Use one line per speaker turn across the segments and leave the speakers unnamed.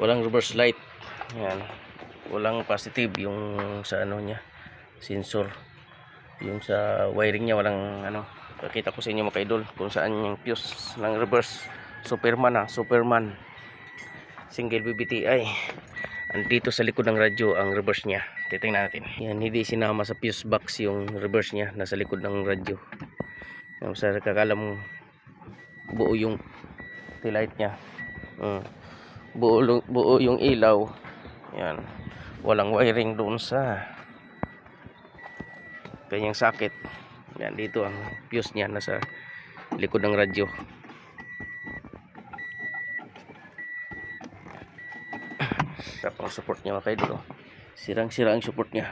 walang reverse light. Yan, walang positive yung sa ano niya, sensor. Yung sa wiring niya walang ano. Pakita ko sa inyo mga kaidol kung saan yung fuse ng reverse Superman, Superman single BBTI. Andito sa likod ng radyo ang reverse niya. Titingnan natin. Yan, hindi sinama sa fuse box yung reverse niya, nasa likod ng radyo. Yung sa kakala mo buo yung taillight niya. Buo yung ilaw. Yan. Walang wiring doon sa kanyang socket. Yan, dito ang fuse niya nasa likod ng radyo. Tapos support niya mga kaidol. Sirang-sira ang support niya.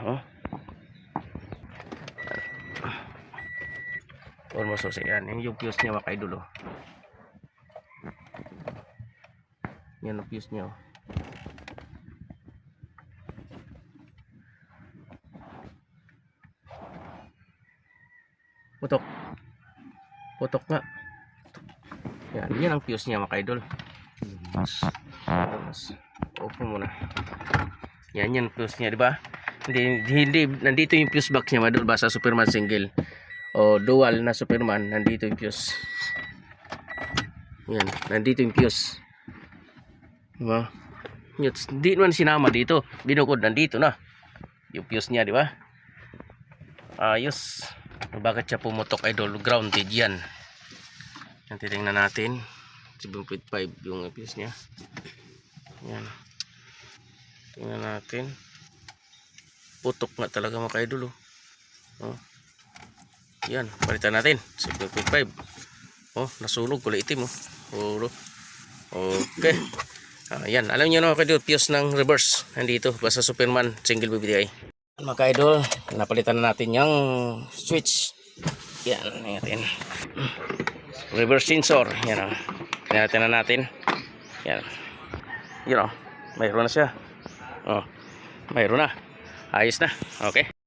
Almost so yan. Yung fuse niya mga kaidol. Yan ang fuse niya. Putok. Putok nga. Yan ang fuse niya mga kaidol. Off muna. Yan fuse niya, di ba? Hindi nandito yung fuse box niya, madol ba sa Superman single o dual na Superman, nandito yung fuse. Yan, nandito yung fuse. Di ba? Hindi naman sinama dito. Binukod nandito na. Yung fuse niya, di ba? Ayos. Bakit siya pumutok, idol? Grounded yan. Yan, titingnan natin. 7.5 yung fuse niya. Yan. Tingnan natin. Putok nga talaga mga kaidol. Yan, palitan natin. 7.5. Nasunog, kulay itim. Okay. Yan, alam niyo na mga kaidol, fuse ng reverse. Nandito, basta Superman, single BBTI. Mga kaidol, napalitan na natin yung switch. Yan, natin. Reverse sensor. Yan. Tingnan natin. Yan. Mayroon na siya. Mayroon na. Ayos na. Okay.